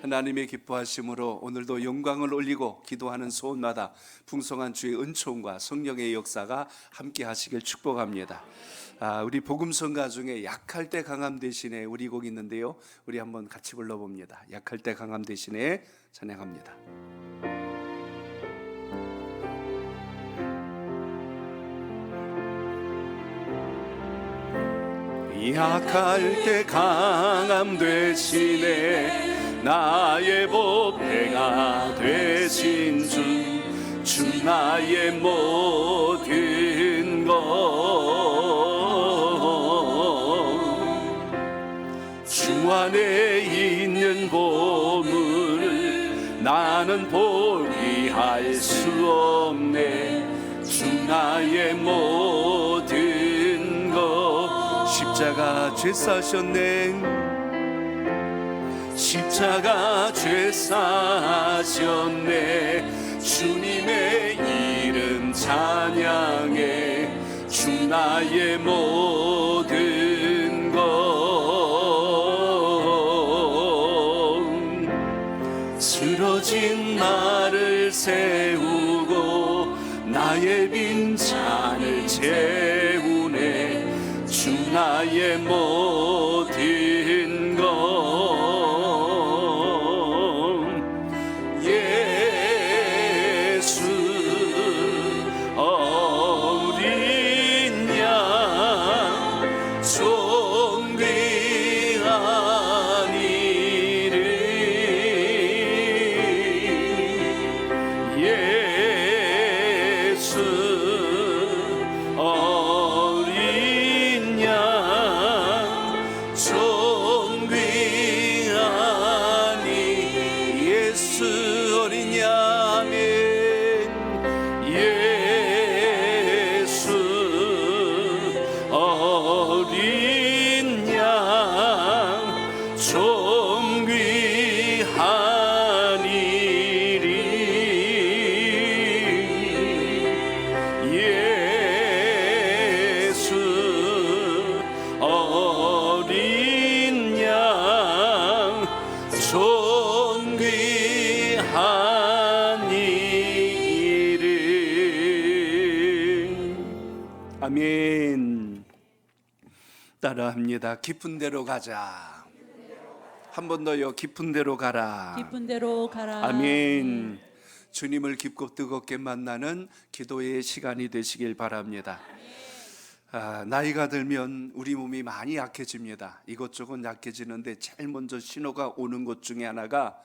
하나님의 기뻐하심으로 오늘도 영광을 올리고 기도하는 소원마다 풍성한 주의 은총과 성령의 역사가 함께 하시길 축복합니다. 우리 복음성가 중에 약할 때 강함 대신에 우리 곡 있는데요, 우리 한번 같이 불러봅니다. 약할 때 강함 대신에 찬양합니다. 약할 때 강함 대신에 나의 보배가 되신 주 나의 모든 것, 주 안에 있는 보물을 나는 포기할 수 없네. 주 나의 모든 것, 십자가 죄 사셨네. 십자가 죄 사셨네. 주님의 이름 찬양해. 주 나의 모든 것, 쓰러진 나를 세우고 나의 빈잔을 채우네. 주 나의 모든 것, 아멘. 따라합니다. 깊은 데로 가자. 한 번 더요. 깊은 데로 가라. 깊은 데로 가라. 아멘. 주님을 깊고 뜨겁게 만나는 기도의 시간이 되시길 바랍니다. 나이가 들면 우리 몸이 많이 약해집니다. 이것저것 약해지는데 제일 먼저 신호가 오는 것 중에 하나가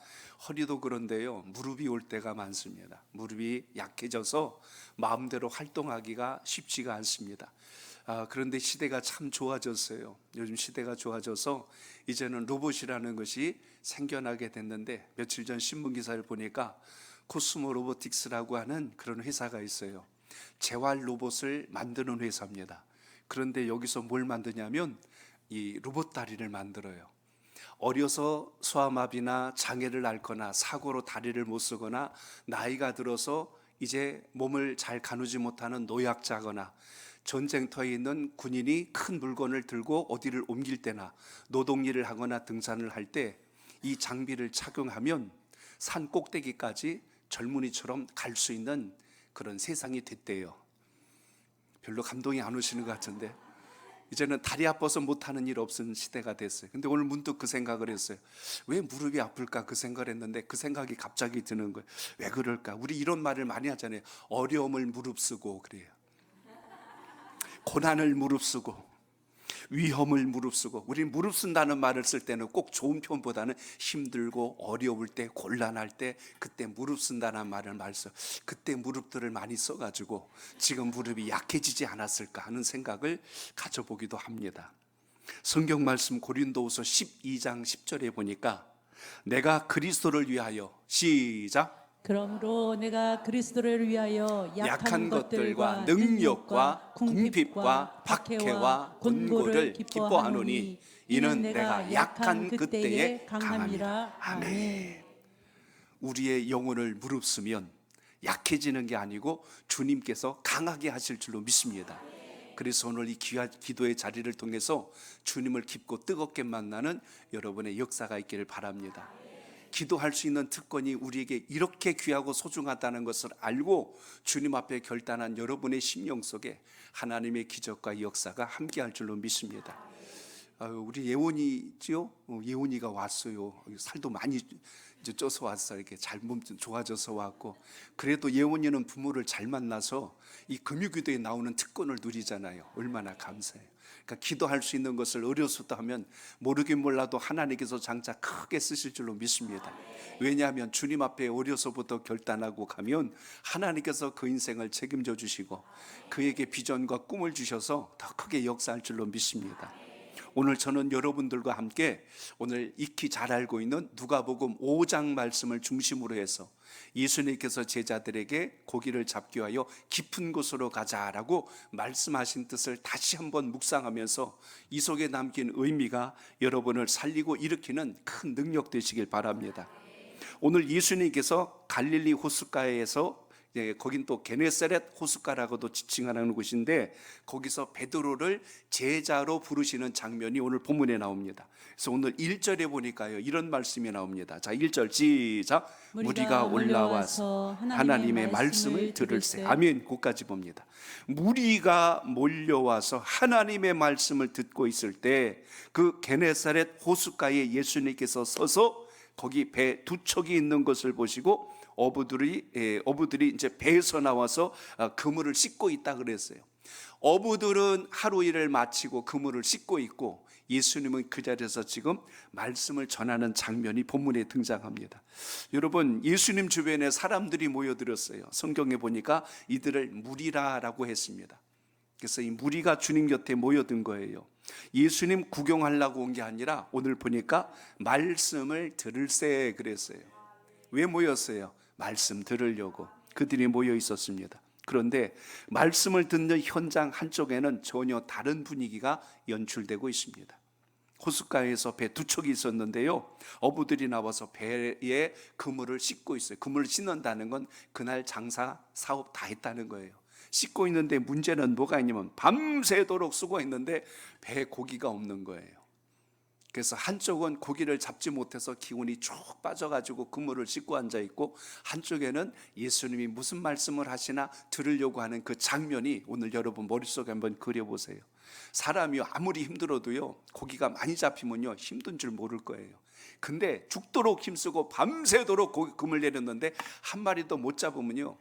허리도 그런데요, 무릎이 올 때가 많습니다. 무릎이 약해져서 마음대로 활동하기가 쉽지가 않습니다. 그런데 시대가 참 좋아졌어요. 요즘 시대가 좋아져서 이제는 로봇이라는 것이 생겨나게 됐는데, 며칠 전 신문기사를 보니까 코스모 로보틱스라고 하는 그런 회사가 있어요. 재활 로봇을 만드는 회사입니다. 그런데 여기서 뭘 만드냐면 이 로봇 다리를 만들어요. 어려서 소아마비나 장애를 앓거나 사고로 다리를 못 쓰거나 나이가 들어서 이제 몸을 잘 가누지 못하는 노약자거나 전쟁터에 있는 군인이 큰 물건을 들고 어디를 옮길 때나 노동일을 하거나 등산을 할 때 이 장비를 착용하면 산 꼭대기까지 젊은이처럼 갈 수 있는 그런 세상이 됐대요. 별로 감동이 안 오시는 것 같은데, 이제는 다리 아파서 못하는 일 없는 시대가 됐어요. 근데 오늘 문득 그 생각을 했어요. 왜 무릎이 아플까 그 생각을 했는데, 그 생각이 갑자기 드는 거예요. 왜 그럴까? 우리 이런 말을 많이 하잖아요. 어려움을 무릅쓰고 그래요. 고난을 무릅쓰고 위험을 무릅쓰고. 우리 무릅쓴다는 말을 쓸 때는 꼭 좋은 표현보다는 힘들고 어려울 때, 곤란할 때, 그때 무릅쓴다는 말을 써. 그때 무릎들을 많이 써가지고 지금 무릎이 약해지지 않았을까 하는 생각을 가져보기도 합니다. 성경 말씀 고린도후서 12장 10절에 보니까 내가 그리스도를 위하여, 시작, 그러므로 내가 그리스도를 위하여 약한 것들과 능력과 궁핍과 박해와 곤고를 기뻐하노니 이는 내가 약한 그때에 강함이라. 아멘. 우리의 영혼을 무릅쓰면 약해지는 게 아니고 주님께서 강하게 하실 줄로 믿습니다. 그래서 오늘 이 귀한 기도의 자리를 통해서 주님을 깊고 뜨겁게 만나는 여러분의 역사가 있기를 바랍니다. 기도할 수 있는 특권이 우리에게 이렇게 귀하고 소중하다는 것을 알고 주님 앞에 결단한 여러분의 심령 속에 하나님의 기적과 역사가 함께할 줄로 믿습니다. 우리 예원이지요? 예원이가 왔어요. 살도 많이 이제 쪄서 왔어. 이렇게 잘 몸 좋아져서 왔고, 그래도 예원이는 부모를 잘 만나서 이 금요기도에 나오는 특권을 누리잖아요. 얼마나 감사해요. 그러니까 기도할 수 있는 것을 어려서도 하면 모르긴 몰라도 하나님께서 장차 크게 쓰실 줄로 믿습니다. 왜냐하면 주님 앞에 어려서부터 결단하고 가면 하나님께서 그 인생을 책임져 주시고 그에게 비전과 꿈을 주셔서 더 크게 역사할 줄로 믿습니다. 오늘 저는 여러분들과 함께 오늘 익히 잘 알고 있는 누가복음 5장 말씀을 중심으로 해서 예수님께서 제자들에게 고기를 잡기 위하여 깊은 곳으로 가자라고 말씀하신 뜻을 다시 한번 묵상하면서 이 속에 남긴 의미가 여러분을 살리고 일으키는 큰 능력 되시길 바랍니다. 오늘 예수님께서 갈릴리 호숫가에서 거긴 또 게네사렛 호숫가라고도 지칭하는 곳인데 거기서 베드로를 제자로 부르시는 장면이 오늘 본문에 나옵니다. 그래서 오늘 1절에 보니까요 이런 말씀이 나옵니다. 자, 1절 시작. 무리가 올라와서 하나님의 말씀을 들을세. 아멘. 거기까지 봅니다. 무리가 몰려와서 하나님의 말씀을 듣고 있을 때 그 게네사렛 호숫가에 예수님께서 서서 거기 배 두 척이 있는 것을 보시고 어부들이 이제 배에서 나와서 그물을 씻고 있다 그랬어요. 어부들은 하루 일을 마치고 그물을 씻고 있고 예수님은 그 자리에서 지금 말씀을 전하는 장면이 본문에 등장합니다. 여러분, 예수님 주변에 사람들이 모여들었어요. 성경에 보니까 이들을 무리라라고 했습니다. 그래서 이 무리가 주님 곁에 모여든 거예요. 예수님 구경하려고 온 게 아니라 오늘 보니까 말씀을 들을세 그랬어요. 왜 모였어요? 말씀 들으려고 그들이 모여 있었습니다. 그런데 말씀을 듣는 현장 한쪽에는 전혀 다른 분위기가 연출되고 있습니다. 호숫가에서 배 두 척이 있었는데요, 어부들이 나와서 배에 그물을 씻고 있어요. 그물을 씻는다는 건 그날 장사 사업 다 했다는 거예요. 씻고 있는데 문제는 뭐가 있냐면 밤새도록 수고했는데 배에 고기가 없는 거예요. 그래서 한쪽은 고기를 잡지 못해서 기운이 쭉 빠져가지고 그물을 씻고 앉아있고, 한쪽에는 예수님이 무슨 말씀을 하시나 들으려고 하는 그 장면이 오늘 여러분 머릿속에 한번 그려보세요. 사람이 아무리 힘들어도요, 고기가 많이 잡히면요 힘든 줄 모를 거예요. 근데 죽도록 힘쓰고 밤새도록 그물 내렸는데 한 마리도 못 잡으면요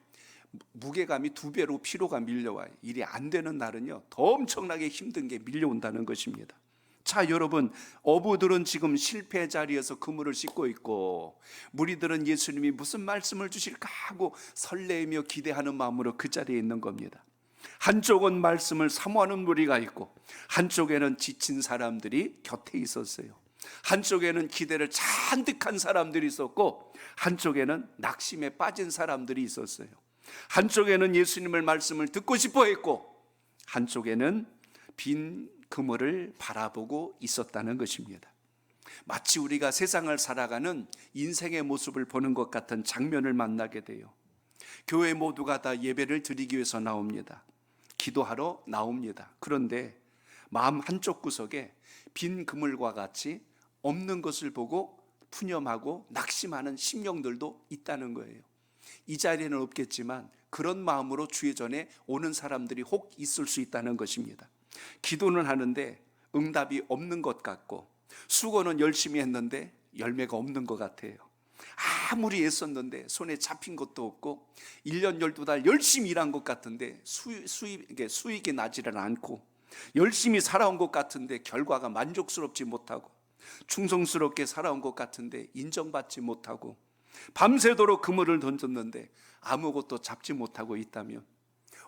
무게감이 2배로 피로가 밀려와요. 일이 안 되는 날은요 더 엄청나게 힘든 게 밀려온다는 것입니다. 자, 여러분, 어부들은 지금 실패 자리에서 그물을 씻고 있고 무리들은 예수님이 무슨 말씀을 주실까 하고 설레이며 기대하는 마음으로 그 자리에 있는 겁니다. 한쪽은 말씀을 사모하는 무리가 있고 한쪽에는 지친 사람들이 곁에 있었어요. 한쪽에는 기대를 잔뜩한 사람들이 있었고 한쪽에는 낙심에 빠진 사람들이 있었어요. 한쪽에는 예수님의 말씀을 듣고 싶어 했고 한쪽에는 빈 그물을 바라보고 있었다는 것입니다. 마치 우리가 세상을 살아가는 인생의 모습을 보는 것 같은 장면을 만나게 돼요. 교회 모두가 다 예배를 드리기 위해서 나옵니다. 기도하러 나옵니다. 그런데 마음 한쪽 구석에 빈 그물과 같이 없는 것을 보고 푸념하고 낙심하는 심령들도 있다는 거예요. 이 자리에는 없겠지만 그런 마음으로 주의 전에 오는 사람들이 혹 있을 수 있다는 것입니다. 기도는 하는데 응답이 없는 것 같고 수고는 열심히 했는데 열매가 없는 것 같아요. 아무리 애썼는데 손에 잡힌 것도 없고 1년 12달 열심히 일한 것 같은데 수익이 나지를 않고 열심히 살아온 것 같은데 결과가 만족스럽지 못하고 충성스럽게 살아온 것 같은데 인정받지 못하고 밤새도록 그물을 던졌는데 아무것도 잡지 못하고 있다면,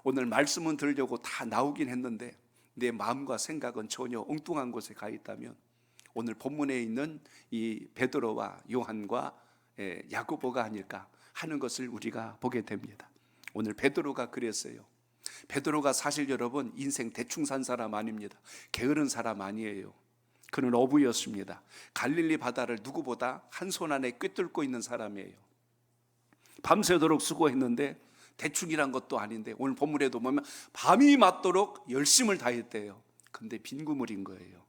오늘 말씀은 들으려고 다 나오긴 했는데 내 마음과 생각은 전혀 엉뚱한 곳에 가 있다면 오늘 본문에 있는 이 베드로와 요한과 야고보가 아닐까 하는 것을 우리가 보게 됩니다. 오늘 베드로가 그랬어요. 베드로가 사실 여러분 인생 대충 산 사람 아닙니다. 게으른 사람 아니에요. 그는 어부였습니다. 갈릴리 바다를 누구보다 한 손 안에 꿰뚫고 있는 사람이에요. 밤새도록 수고했는데 대충이란 것도 아닌데 오늘 본문에도 보면 밤이 맞도록 열심을 다했대요. 근데 빈 그물인 거예요.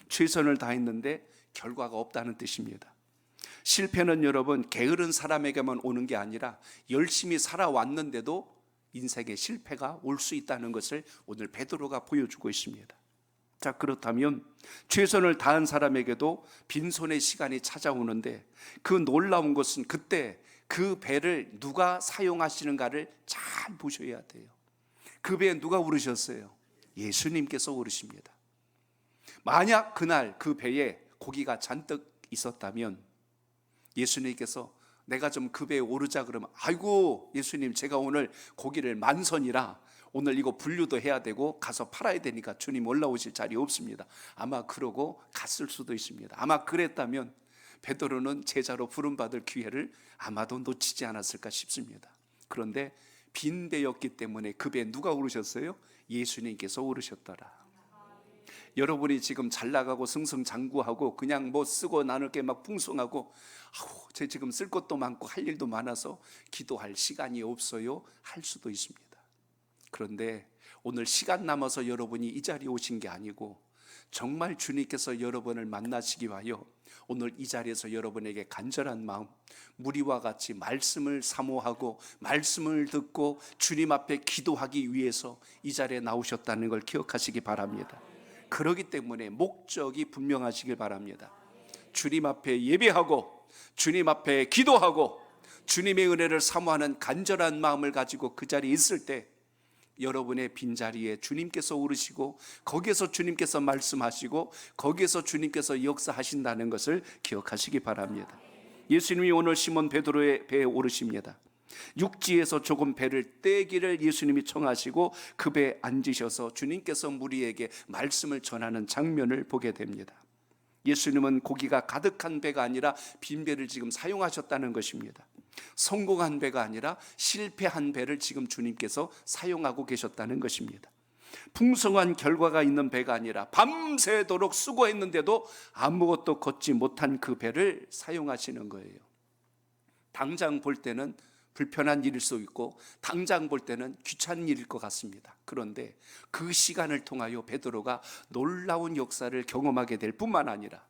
최선을 다했는데 결과가 없다는 뜻입니다. 실패는 여러분 게으른 사람에게만 오는 게 아니라 열심히 살아왔는데도 인생에 실패가 올 수 있다는 것을 오늘 베드로가 보여주고 있습니다. 자, 그렇다면 최선을 다한 사람에게도 빈손의 시간이 찾아오는데 그 놀라운 것은 그때 그 배를 누가 사용하시는가를 잘 보셔야 돼요. 그 배에 누가 오르셨어요? 예수님께서 오르십니다. 만약 그날 그 배에 고기가 잔뜩 있었다면 예수님께서 내가 좀 그 배에 오르자 그러면 아이고 예수님 제가 오늘 고기를 만선이라 오늘 이거 분류도 해야 되고 가서 팔아야 되니까 주님 올라오실 자리 없습니다. 아마 그러고 갔을 수도 있습니다. 아마 그랬다면 베드로는 제자로 부름받을 기회를 아마도 놓치지 않았을까 싶습니다. 그런데 빈 배였기 때문에 그 배에 누가 오르셨어요? 예수님께서 오르셨더라. 여러분이 지금 잘 나가고 승승장구하고 그냥 뭐 쓰고 나눌 게 막 풍성하고 제 지금 쓸 것도 많고 할 일도 많아서 기도할 시간이 없어요 할 수도 있습니다. 그런데 오늘 시간 남아서 여러분이 이 자리에 오신 게 아니고 정말 주님께서 여러분을 만나시기 위하여 오늘 이 자리에서 여러분에게 간절한 마음, 무리와 같이 말씀을 사모하고 말씀을 듣고 주님 앞에 기도하기 위해서 이 자리에 나오셨다는 걸 기억하시기 바랍니다. 그렇기 때문에 목적이 분명하시길 바랍니다. 주님 앞에 예배하고 주님 앞에 기도하고 주님의 은혜를 사모하는 간절한 마음을 가지고 그 자리에 있을 때 여러분의 빈자리에 주님께서 오르시고 거기에서 주님께서 말씀하시고 거기에서 주님께서 역사하신다는 것을 기억하시기 바랍니다. 예수님이 오늘 시몬 베드로의 배에 오르십니다. 육지에서 조금 배를 떼기를 예수님이 청하시고 그 배에 앉으셔서 주님께서 무리에게 말씀을 전하는 장면을 보게 됩니다. 예수님은 고기가 가득한 배가 아니라 빈 배를 지금 사용하셨다는 것입니다. 성공한 배가 아니라 실패한 배를 지금 주님께서 사용하고 계셨다는 것입니다. 풍성한 결과가 있는 배가 아니라 밤새도록 수고했는데도 아무것도 걷지 못한 그 배를 사용하시는 거예요. 당장 볼 때는 불편한 일일 수 있고 당장 볼 때는 귀찮은 일일 것 같습니다. 그런데 그 시간을 통하여 베드로가 놀라운 역사를 경험하게 될 뿐만 아니라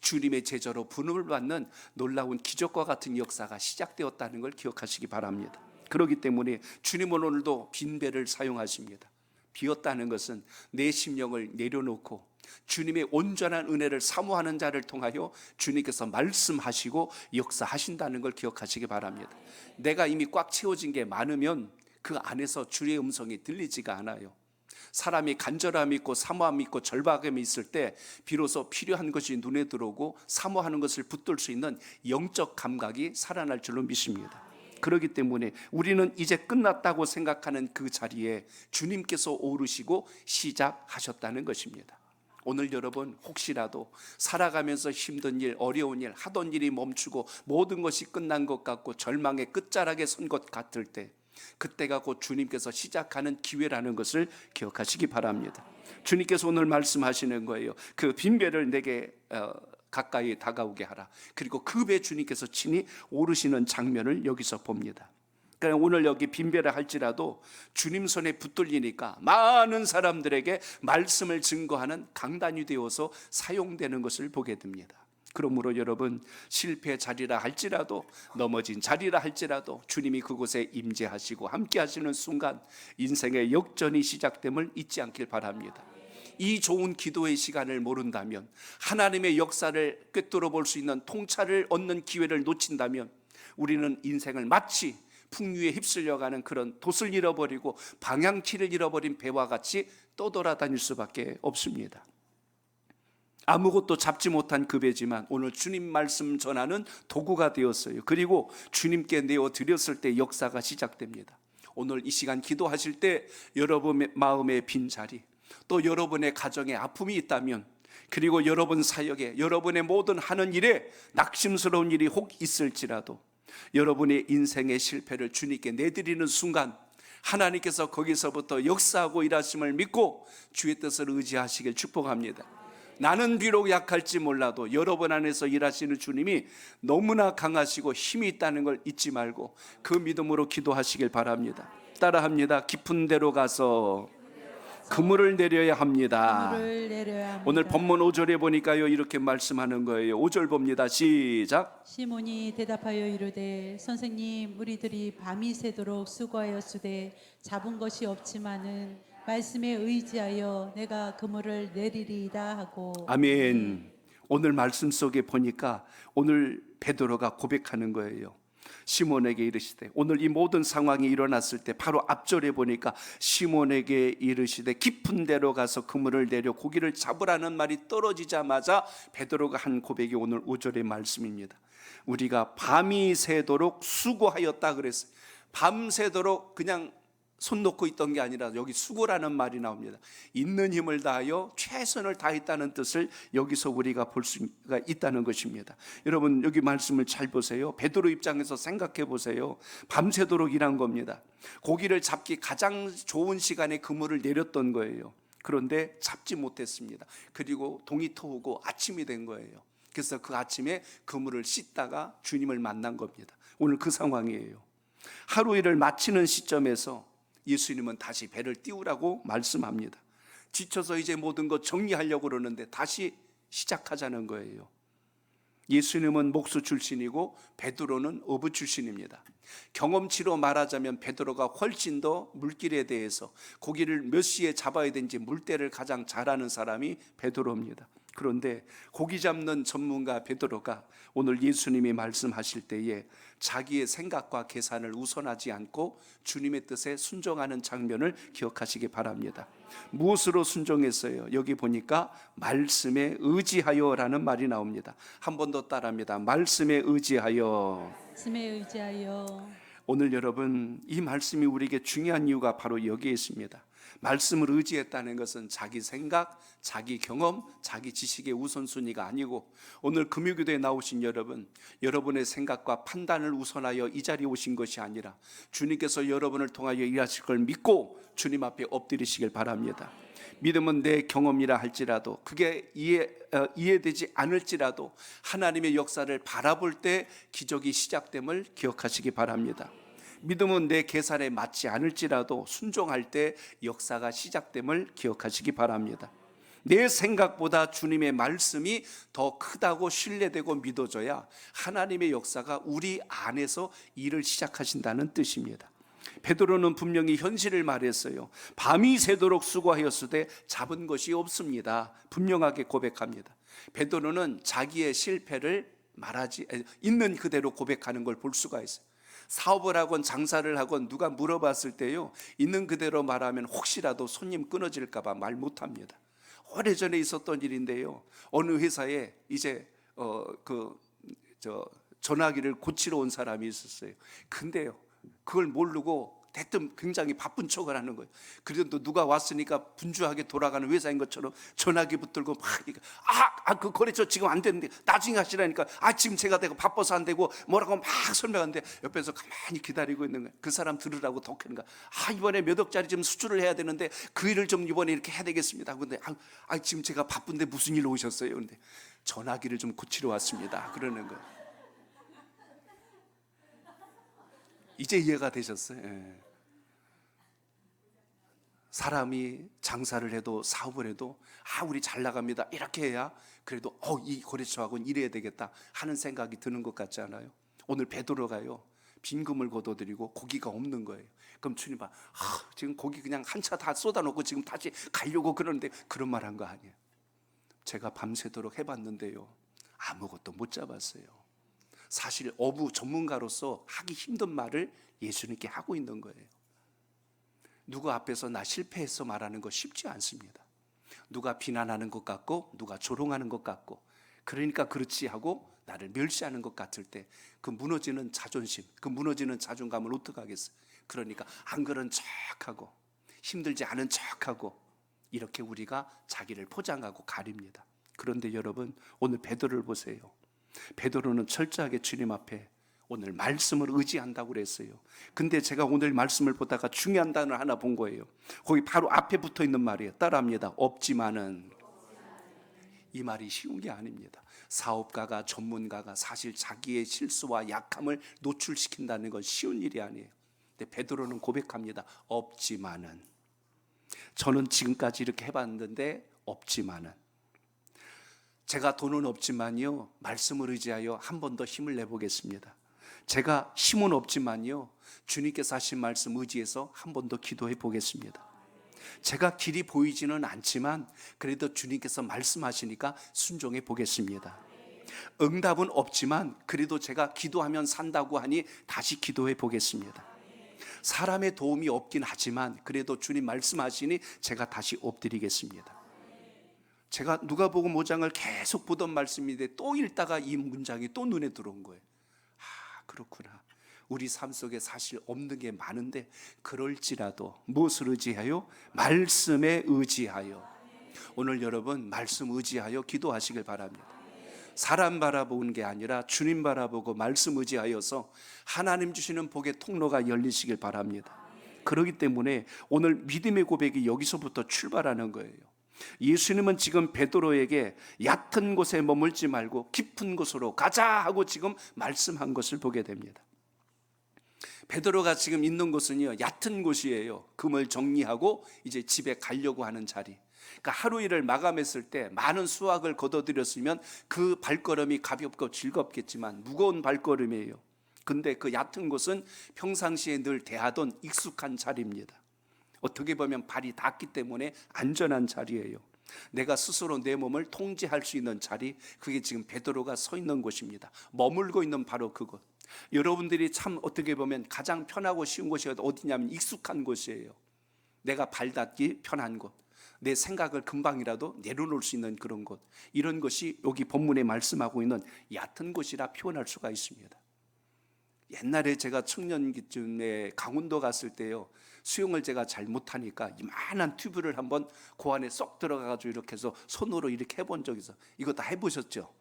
주님의 제자로 부름을 받는 놀라운 기적과 같은 역사가 시작되었다는 걸 기억하시기 바랍니다. 그렇기 때문에 주님은 오늘도 빈 배를 사용하십니다. 비었다는 것은 내 심령을 내려놓고 주님의 온전한 은혜를 사모하는 자를 통하여 주님께서 말씀하시고 역사하신다는 걸 기억하시기 바랍니다. 내가 이미 꽉 채워진 게 많으면 그 안에서 주의 음성이 들리지가 않아요. 사람이 간절함이 있고 사모함이 있고 절박함이 있을 때 비로소 필요한 것이 눈에 들어오고 사모하는 것을 붙들 수 있는 영적 감각이 살아날 줄로 믿습니다. 그렇기 때문에 우리는 이제 끝났다고 생각하는 그 자리에 주님께서 오르시고 시작하셨다는 것입니다. 오늘 여러분 혹시라도 살아가면서 힘든 일, 어려운 일, 하던 일이 멈추고 모든 것이 끝난 것 같고 절망의 끝자락에 선 것 같을 때 그때가 곧 주님께서 시작하는 기회라는 것을 기억하시기 바랍니다. 주님께서 오늘 말씀하시는 거예요. 그 빈배를 내게 가까이 다가오게 하라. 그리고 그 배 주님께서 친히 오르시는 장면을 여기서 봅니다. 그러니까 오늘 여기 빈배를 할지라도 주님 손에 붙들리니까 많은 사람들에게 말씀을 증거하는 강단이 되어서 사용되는 것을 보게 됩니다. 그러므로 여러분 실패 자리라 할지라도 넘어진 자리라 할지라도 주님이 그곳에 임재하시고 함께 하시는 순간 인생의 역전이 시작됨을 잊지 않길 바랍니다. 이 좋은 기도의 시간을 모른다면 하나님의 역사를 꿰뚫어 볼 수 있는 통찰을 얻는 기회를 놓친다면 우리는 인생을 마치 풍류에 휩쓸려가는 그런 돛을 잃어버리고 방향키를 잃어버린 배와 같이 떠돌아다닐 수밖에 없습니다. 아무것도 잡지 못한 그 배지만 오늘 주님 말씀 전하는 도구가 되었어요. 그리고 주님께 내어드렸을 때 역사가 시작됩니다. 오늘 이 시간 기도하실 때 여러분의 마음의 빈자리, 또 여러분의 가정에 아픔이 있다면, 그리고 여러분 사역에 여러분의 모든 하는 일에 낙심스러운 일이 혹 있을지라도 여러분의 인생의 실패를 주님께 내드리는 순간 하나님께서 거기서부터 역사하고 일하심을 믿고 주의 뜻을 의지하시길 축복합니다. 나는 비록 약할지 몰라도 여러분 안에서 일하시는 주님이 너무나 강하시고 힘이 있다는 걸 잊지 말고 그 믿음으로 기도하시길 바랍니다. 따라합니다. 깊은 데로 가서 그물을 내려야 합니다. 그물을 내려야 합니다. 오늘 본문 5절에 보니까요 이렇게 말씀하는 거예요. 5절 봅니다. 시작. 시몬이 대답하여 이르되 선생님 우리들이 밤이 새도록 수고하였으되 잡은 것이 없지만은 말씀에 의지하여 내가 그물을 내리리이다 하고. 아멘. 오늘 말씀 속에 보니까 오늘 베드로가 고백하는 거예요. 시몬에게 이르시되, 오늘 이 모든 상황이 일어났을 때 바로 앞절에 보니까 시몬에게 이르시되 깊은 데로 가서 그물을 내려 고기를 잡으라는 말이 떨어지자마자 베드로가 한 고백이 오늘 5절의 말씀입니다. 우리가 밤이 새도록 수고하였다 그랬어요. 밤새도록 그냥 손 놓고 있던 게 아니라 여기 수고라는 말이 나옵니다. 있는 힘을 다하여 최선을 다했다는 뜻을 여기서 우리가 볼 수가 있다는 것입니다. 여러분 여기 말씀을 잘 보세요. 베드로 입장에서 생각해 보세요. 밤새도록 일한 겁니다. 고기를 잡기 가장 좋은 시간에 그물을 내렸던 거예요. 그런데 잡지 못했습니다. 그리고 동이 터오고 아침이 된 거예요. 그래서 그 아침에 그물을 씻다가 주님을 만난 겁니다. 오늘 그 상황이에요. 하루 일을 마치는 시점에서 예수님은 다시 배를 띄우라고 말씀합니다. 지쳐서 이제 모든 것 정리하려고 그러는데 다시 시작하자는 거예요. 예수님은 목수 출신이고 베드로는 어부 출신입니다. 경험치로 말하자면 베드로가 훨씬 더 물길에 대해서 고기를 몇 시에 잡아야 되는지 물때를 가장 잘 아는 사람이 베드로입니다. 그런데 고기 잡는 전문가 베드로가 오늘 예수님이 말씀하실 때에 자기의 생각과 계산을 우선하지 않고 주님의 뜻에 순종하는 장면을 기억하시기 바랍니다. 무엇으로 순종했어요? 여기 보니까 말씀에 의지하여라는 말이 나옵니다. 한 번 더 따라합니다. 말씀에 의지하여. 말씀에 의지하여. 오늘 여러분 이 말씀이 우리에게 중요한 이유가 바로 여기에 있습니다. 말씀을 의지했다는 것은 자기 생각, 자기 경험, 자기 지식의 우선순위가 아니고 오늘 금요기도에 나오신 여러분, 여러분의 생각과 판단을 우선하여 이 자리에 오신 것이 아니라 주님께서 여러분을 통하여 일하실 걸 믿고 주님 앞에 엎드리시길 바랍니다. 믿음은 내 경험이라 할지라도 그게 이해되지 않을지라도 하나님의 역사를 바라볼 때 기적이 시작됨을 기억하시기 바랍니다. 믿음은 내 계산에 맞지 않을지라도 순종할 때 역사가 시작됨을 기억하시기 바랍니다. 내 생각보다 주님의 말씀이 더 크다고 신뢰되고 믿어져야 하나님의 역사가 우리 안에서 일을 시작하신다는 뜻입니다. 베드로는 분명히 현실을 말했어요. 밤이 새도록 수고하였으되 잡은 것이 없습니다. 분명하게 고백합니다. 베드로는 자기의 실패를 말하지 있는 그대로 고백하는 걸 볼 수가 있어요. 사업을 하건 장사를 하건 누가 물어봤을 때요 있는 그대로 말하면 혹시라도 손님 끊어질까 봐 말 못합니다. 오래전에 있었던 일인데요. 어느 회사에 이제 전화기를 고치러 온 사람이 있었어요. 근데요 그걸 모르고 대뜸 굉장히 바쁜 척을 하는 거예요. 그래도 누가 왔으니까 분주하게 돌아가는 회사인 것처럼 전화기 붙들고 막 그 거래처 지금 안 되는데 나중에 하시라니까 지금 제가 되고 바빠서 안 되고 뭐라고 막 설명하는데 옆에서 가만히 기다리고 있는 거예요. 그 사람 들으라고 독하는가. 이번에 몇 억짜리 좀 수주를 해야 되는데 그 일을 좀 이번에 이렇게 해야 되겠습니다. 근데 지금 제가 바쁜데 무슨 일로 오셨어요? 근데 전화기를 좀 고치러 왔습니다. 그러는 거예요. 이제 이해가 되셨어요? 예. 사람이 장사를 해도 사업을 해도 우리 잘 나갑니다 이렇게 해야 그래도 이 거래처하고는 이래야 되겠다 하는 생각이 드는 것 같지 않아요? 오늘 베드로가요 빈금을 거둬들이고 고기가 없는 거예요. 그럼 주님 지금 고기 그냥 한 차 다 쏟아놓고 지금 다시 가려고 그러는데 그런 말 한 거 아니에요. 제가 밤새도록 해봤는데요 아무것도 못 잡았어요. 사실 어부 전문가로서 하기 힘든 말을 예수님께 하고 있는 거예요. 누구 앞에서 나 실패했어 말하는 거 쉽지 않습니다. 누가 비난하는 것 같고 누가 조롱하는 것 같고 그러니까 그렇지 하고 나를 멸시하는 것 같을 때 그 무너지는 자존심, 그 무너지는 자존감을 어떡하겠어요. 그러니까 안 그런 척하고 힘들지 않은 척하고 이렇게 우리가 자기를 포장하고 가립니다. 그런데 여러분 오늘 베드로를 보세요. 베드로는 철저하게 주님 앞에 오늘 말씀을 의지한다고 그랬어요. 근데 제가 오늘 말씀을 보다가 중요한 단어 하나 본 거예요. 거기 바로 앞에 붙어 있는 말이에요. 따라합니다. 없지만은. 이 말이 쉬운 게 아닙니다. 사업가가 전문가가 사실 자기의 실수와 약함을 노출시킨다는 건 쉬운 일이 아니에요. 근데 베드로는 고백합니다. 없지만은. 저는 지금까지 이렇게 해봤는데 없지만은, 제가 돈은 없지만요 말씀을 의지하여 한 번 더 힘을 내보겠습니다. 제가 힘은 없지만요 주님께서 하신 말씀 의지해서 한 번 더 기도해 보겠습니다. 제가 길이 보이지는 않지만 그래도 주님께서 말씀하시니까 순종해 보겠습니다. 응답은 없지만 그래도 제가 기도하면 산다고 하니 다시 기도해 보겠습니다. 사람의 도움이 없긴 하지만 그래도 주님 말씀하시니 제가 다시 엎드리겠습니다. 제가 누가복음 5장을 계속 보던 말씀인데 또 읽다가 이 문장이 또 눈에 들어온 거예요. 아, 그렇구나. 우리 삶 속에 사실 없는 게 많은데 그럴지라도 무엇을 의지하여? 말씀에 의지하여. 오늘 여러분 말씀 의지하여 기도하시길 바랍니다. 사람 바라보는 게 아니라 주님 바라보고 말씀 의지하여서 하나님 주시는 복의 통로가 열리시길 바랍니다. 그렇기 때문에 오늘 믿음의 고백이 여기서부터 출발하는 거예요. 예수님은 지금 베드로에게 얕은 곳에 머물지 말고 깊은 곳으로 가자 하고 지금 말씀한 것을 보게 됩니다. 베드로가 지금 있는 곳은요 얕은 곳이에요. 금을 정리하고 이제 집에 가려고 하는 자리. 그러니까 하루 일을 마감했을 때 많은 수확을 거둬들였으면 그 발걸음이 가볍고 즐겁겠지만 무거운 발걸음이에요. 근데 그 얕은 곳은 평상시에 늘 대하던 익숙한 자리입니다. 어떻게 보면 발이 닿기 때문에 안전한 자리예요. 내가 스스로 내 몸을 통제할 수 있는 자리, 그게 지금 베드로가 서 있는 곳입니다. 머물고 있는 바로 그곳. 여러분들이 참 어떻게 보면 가장 편하고 쉬운 곳이 어디냐면 익숙한 곳이에요. 내가 발 닿기 편한 곳, 내 생각을 금방이라도 내려놓을 수 있는 그런 곳, 이런 것이 여기 본문에 말씀하고 있는 얕은 곳이라 표현할 수가 있습니다. 옛날에 제가 청년기쯤에 강원도 갔을 때요 수영을 제가 잘 못하니까 이만한 튜브를 한번 그 안에 쏙 들어가가지고 이렇게 해서 손으로 이렇게 해본 적이 있어요. 이거 다 해보셨죠?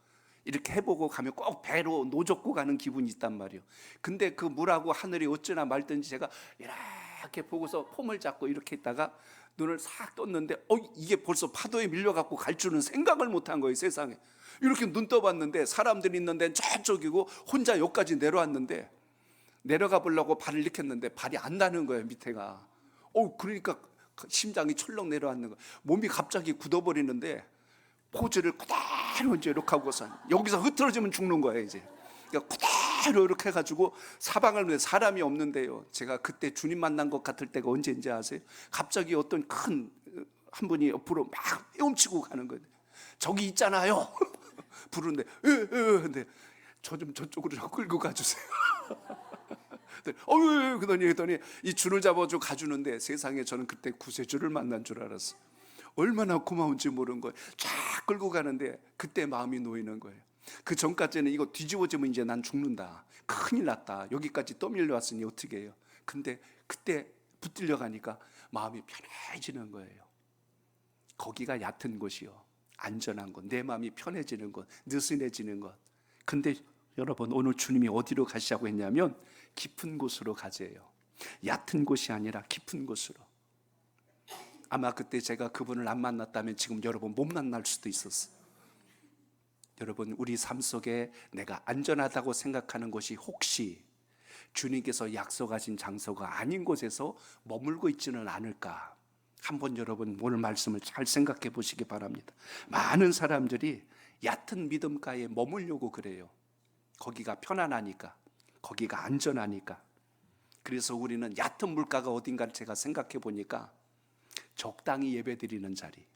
이렇게 해보고 가면 꼭 배로 노젓고 가는 기분이 있단 말이에요. 근데 그 물하고 하늘이 어쩌나 말든지 제가 이렇게 보고서 폼을 잡고 이렇게 있다가 눈을 싹 떴는데 이게 벌써 파도에 밀려갖고 갈 줄은 생각을 못한 거예요. 세상에 이렇게 눈 떠봤는데 사람들이 있는 데는 저쪽이고 혼자 여기까지 내려왔는데, 내려가 보려고 발을 이렇게 했는데 발이 안 닿는 거예요. 밑에가. 그러니까 심장이 철렁 내려앉는 거예요. 몸이 갑자기 굳어버리는데 포즈를 그대로 이제 이렇게 하고서 여기서 흐트러지면 죽는 거예요. 이제 그러니까 그대로 이렇게 해가지고 사방을 보는데 사람이 없는데요. 제가 그때 주님 만난 것 같을 때가 언제인지 아세요? 갑자기 어떤 큰 한 분이 옆으로 막 헤엄치고 가는 거예요. 저기 있잖아요. 부르는데 근데 저 좀 저쪽으로 좀 끌고 가주세요. 그러더니 이 줄을 잡아줘 가주는데, 세상에 저는 그때 구세주를 만난 줄 알았어요. 얼마나 고마운지 모르는 거예요. 쫙 끌고 가는데 그때 마음이 놓이는 거예요. 그 전까지는 이거 뒤집어지면 이제 난 죽는다, 큰일 났다, 여기까지 떠밀려 왔으니 어떻게 해요. 근데 그때 붙들려 가니까 마음이 편해지는 거예요. 거기가 얕은 곳이요, 안전한 곳, 내 마음이 편해지는 곳, 느슨해지는 곳. 근데 여러분 오늘 주님이 어디로 가시자고 했냐면 깊은 곳으로 가재요. 얕은 곳이 아니라 깊은 곳으로. 아마 그때 제가 그분을 안 만났다면 지금 여러분 못 만날 수도 있었어요. 여러분 우리 삶 속에 내가 안전하다고 생각하는 곳이 혹시 주님께서 약속하신 장소가 아닌 곳에서 머물고 있지는 않을까. 한번 여러분 오늘 말씀을 잘 생각해 보시기 바랍니다. 많은 사람들이 얕은 믿음가에 머물려고 그래요. 거기가 편안하니까, 거기가 안전하니까. 그래서 우리는 얕은 물가가 어딘가를 제가 생각해 보니까 적당히 예배드리는 자리,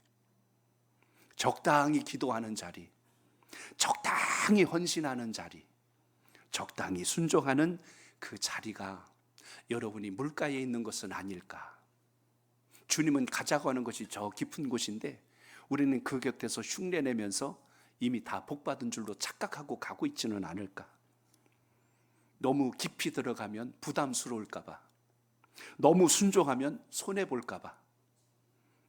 적당히 기도하는 자리, 적당히 헌신하는 자리, 적당히 순종하는 그 자리가 여러분이 물가에 있는 것은 아닐까. 주님은 가자고 하는 것이 저 깊은 곳인데 우리는 그 곁에서 흉내내면서 이미 다 복받은 줄로 착각하고 가고 있지는 않을까. 너무 깊이 들어가면 부담스러울까 봐, 너무 순종하면 손해볼까 봐,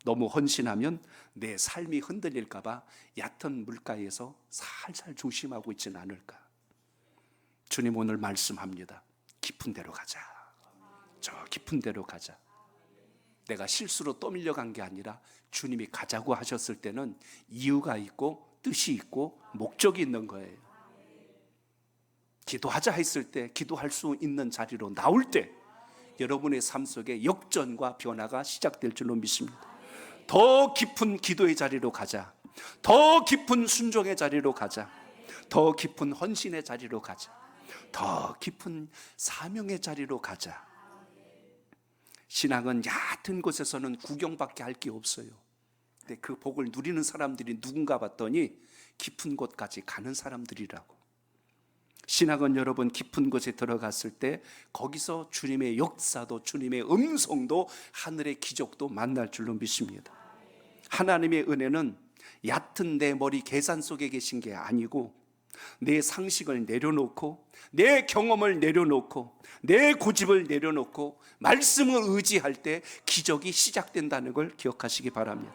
너무 헌신하면 내 삶이 흔들릴까 봐 얕은 물가에서 살살 조심하고 있지는 않을까. 주님 오늘 말씀합니다. 깊은 데로 가자. 저 깊은 데로 가자. 내가 실수로 떠밀려간 게 아니라 주님이 가자고 하셨을 때는 이유가 있고 뜻이 있고 목적이 있는 거예요. 기도하자 했을 때 기도할 수 있는 자리로 나올 때 여러분의 삶 속에 역전과 변화가 시작될 줄로 믿습니다. 더 깊은 기도의 자리로 가자. 더 깊은 순종의 자리로 가자. 더 깊은 헌신의 자리로 가자. 더 깊은 사명의 자리로 가자. 신앙은 얕은 곳에서는 구경밖에 할 게 없어요. 근데 그 복을 누리는 사람들이 누군가 봤더니 깊은 곳까지 가는 사람들이라고. 신앙은 여러분 깊은 곳에 들어갔을 때 거기서 주님의 역사도 주님의 음성도 하늘의 기적도 만날 줄로 믿습니다. 하나님의 은혜는 얕은 내 머리 계산 속에 계신 게 아니고 내 상식을 내려놓고 내 경험을 내려놓고 내 고집을 내려놓고 말씀을 의지할 때 기적이 시작된다는 걸 기억하시기 바랍니다.